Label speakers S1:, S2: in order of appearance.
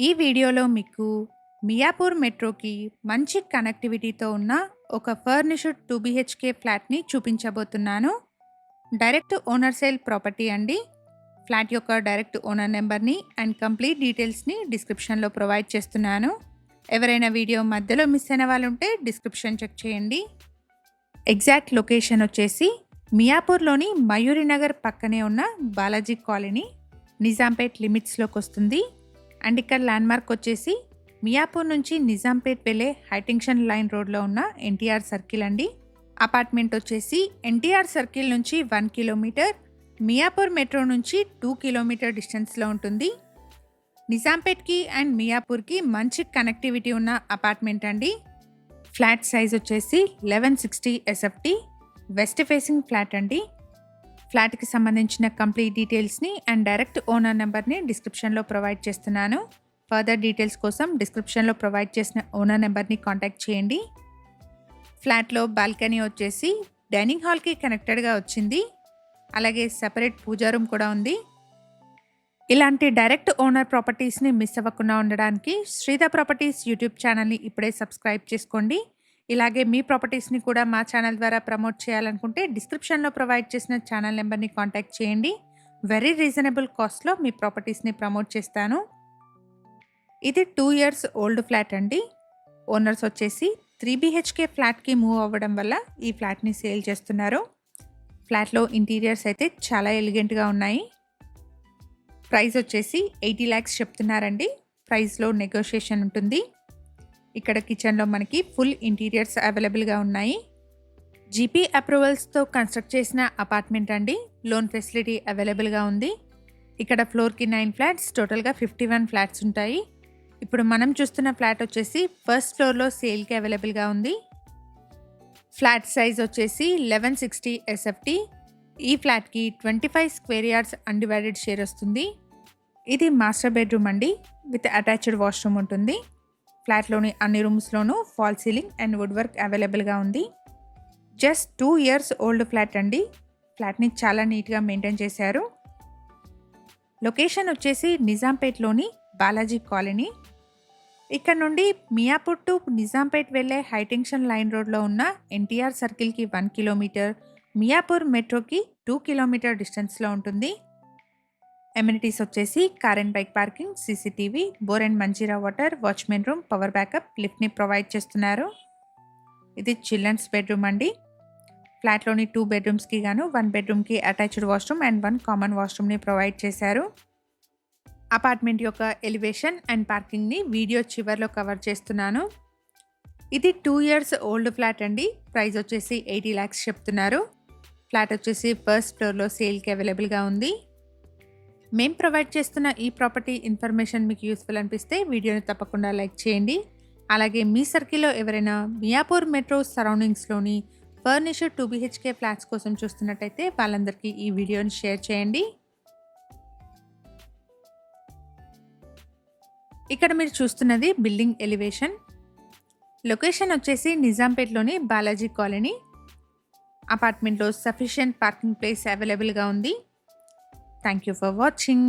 S1: ఈ వీడియోలో మీకు మియాపూర్ మెట్రోకి మంచి కనెక్టివిటీతో ఉన్న ఒక ఫర్నిష్డ్ 2 BHK ఫ్లాట్ని చూపించబోతున్నాను. డైరెక్ట్ ఓనర్ సేల్ ప్రాపర్టీ అండి. ఫ్లాట్ యొక్క డైరెక్ట్ ఓనర్ నెంబర్ని అండ్ కంప్లీట్ డీటెయిల్స్ని డిస్క్రిప్షన్లో ప్రొవైడ్ చేస్తున్నాను. ఎవరైనా వీడియో మధ్యలో మిస్ అయిన వాళ్ళు ఉంటే డిస్క్రిప్షన్ చెక్ చేయండి. ఎగ్జాక్ట్ లొకేషన్ వచ్చేసి మియాపూర్లోని మయూరినగర్ పక్కనే ఉన్న బాలాజీ కాలనీ, నిజాంపేట్ లిమిట్స్లోకి వస్తుంది. అండ్ ఇక్కడ ల్యాండ్మార్క్ వచ్చేసి మియాపూర్ నుంచి నిజాంపేట్ వెళ్ళే హైటెన్షన్ లైన్ రోడ్లో ఉన్న ఎన్టీఆర్ సర్కిల్ అండి. అపార్ట్మెంట్ వచ్చేసి ఎన్టీఆర్ సర్కిల్ నుంచి 1 కిలోమీటర్, మియాపూర్ మెట్రో నుంచి 2 కిలోమీటర్ డిస్టెన్స్లో ఉంటుంది. నిజాంపేట్కి అండ్ మియాపూర్కి మంచి కనెక్టివిటీ ఉన్న అపార్ట్మెంట్ అండి. ఫ్లాట్ సైజ్ వచ్చేసి 1160 SFT, వెస్ట్ ఫేసింగ్ ఫ్లాట్ అండి. ఫ్లాట్కి సంబంధించిన కంప్లీట్ డీటెయిల్స్ని అండ్ డైరెక్ట్ ఓనర్ నెంబర్ని డిస్క్రిప్షన్లో ప్రొవైడ్ చేస్తున్నాను. ఫర్దర్ డీటెయిల్స్ కోసం డిస్క్రిప్షన్లో ప్రొవైడ్ చేసిన ఓనర్ నెంబర్ని కాంటాక్ట్ చేయండి. ఫ్లాట్లో బాల్కనీ వచ్చేసి డైనింగ్ హాల్కి కనెక్టెడ్గా వచ్చింది. అలాగే సెపరేట్ పూజా రూమ్ కూడా ఉంది. ఇలాంటి డైరెక్ట్ ఓనర్ ప్రాపర్టీస్ని మిస్ అవ్వకుండా ఉండడానికి శ్రీధర్ ప్రాపర్టీస్ యూట్యూబ్ ఛానల్ని ఇప్పుడే సబ్స్క్రైబ్ చేసుకోండి. ఇలాగే మీ ప్రాపర్టీస్ని కూడా మా ఛానల్ ద్వారా ప్రమోట్ చేయాలనుకుంటే డిస్క్రిప్షన్లో ప్రొవైడ్ చేసిన ఛానల్ నెంబర్ని కాంటాక్ట్ చేయండి. వెరీ రీజనబుల్ కాస్ట్లో మీ ప్రాపర్టీస్ని ప్రమోట్ చేస్తాను. ఇది 2 years ఓల్డ్ ఫ్లాట్ అండి. ఓనర్స్ వచ్చేసి 3 BHK ఫ్లాట్కి మూవ్ అవ్వడం వల్ల ఈ ఫ్లాట్ని సేల్ చేస్తున్నారు. ఫ్లాట్లో ఇంటీరియర్స్ అయితే చాలా ఎలిగెంట్గా ఉన్నాయి. ప్రైస్ వచ్చేసి 80 lakhs చెప్తున్నారండి. ప్రైస్లో నెగోషియేషన్ ఉంటుంది. ఇక్కడ కిచెన్లో మనకి ఫుల్ ఇంటీరియర్స్ అవైలబుల్గా ఉన్నాయి. జీపీ అప్రూవల్స్తో కన్స్ట్రక్ట్ చేసిన అపార్ట్మెంట్ అండి. లోన్ ఫెసిలిటీ అవైలబుల్గా ఉంది. ఇక్కడ ఫ్లోర్కి 9 ఫ్లాట్స్, టోటల్గా 51 ఫ్లాట్స్ ఉంటాయి. ఇప్పుడు మనం చూస్తున్న ఫ్లాట్ వచ్చేసి ఫస్ట్ ఫ్లోర్లో సేల్కి అవైలబుల్గా ఉంది. ఫ్లాట్ సైజ్ వచ్చేసి 1160 SFT. ఈ ఫ్లాట్కి 25 స్క్వేర్ యార్డ్స్ అన్డివైడెడ్ షేర్ వస్తుంది. ఇది మాస్టర్ బెడ్రూమ్ అండి, విత్ అటాచ్డ్ వాష్రూమ్ ఉంటుంది. ఫ్లాట్లోని అన్ని రూమ్స్లోనూ fall ceiling and wood work అవైలబుల్గా ఉంది. జస్ట్ 2 years ఓల్డ్ ఫ్లాట్ అండి. ఫ్లాట్ని చాలా నీట్గా మెయింటైన్ చేశారు. లొకేషన్ వచ్చేసి నిజాంపేట్లోని బాలాజీ కాలనీ. ఇక్కడ నుండి మియాపూర్ టు నిజాంపేట్ వెళ్ళే హైటెన్షన్ లైన్ రోడ్లో ఉన్న ఎన్టీఆర్ సర్కిల్కి 1 కిలోమీటర్, మియాపూర్ మెట్రోకి 2 కిలోమీటర్ డిస్టెన్స్లో ఉంటుంది. ఎమ్యూనిటీస్ వచ్చేసి car and bike parking, CCTV, bore and Manjira water, watchman room, power backup, లిఫ్ట్ని ప్రొవైడ్ చేస్తున్నారు. ఇది చిల్డ్రన్స్ బెడ్రూమ్ అండి. ఫ్లాట్లోని 2 bedrooms గాను 1 bedroomకి అటాచ్డ్ వాష్రూమ్ అండ్ 1 కామన్ వాష్రూమ్ని ప్రొవైడ్ చేశారు. అపార్ట్మెంట్ యొక్క ఎలివేషన్ అండ్ పార్కింగ్ని వీడియో చివర్లో కవర్ చేస్తున్నాను. ఇది 2 years ఓల్డ్ ఫ్లాట్ అండి. ప్రైస్ వచ్చేసి 80 lakhs చెప్తున్నారు. ఫ్లాట్ వచ్చేసి ఫస్ట్ ఫ్లోర్లో సేల్కి అవైలబుల్గా ఉంది. మేము ప్రొవైడ్ చేస్తున్న ఈ ప్రాపర్టీ ఇన్ఫర్మేషన్ మీకు యూస్ఫుల్ అనిపిస్తే వీడియోని తప్పకుండా లైక్ చేయండి. అలాగే మీ సర్కిల్లో ఎవరైనా మియాపూర్ మెట్రో సరౌండింగ్స్లోని ఫర్నిష్డ్ 2 BHK ఫ్లాట్స్ కోసం చూస్తున్నట్టయితే వాళ్ళందరికీ ఈ వీడియోని షేర్ చేయండి. ఇక్కడ మీరు చూస్తున్నది బిల్డింగ్ ఎలివేషన్. లొకేషన్ వచ్చేసి నిజాంపేట్లోని బాలాజీ కాలనీ. అపార్ట్మెంట్లో సఫిషియంట్ పార్కింగ్ ప్లేస్ అవైలబుల్గా ఉంది. Thank you for watching.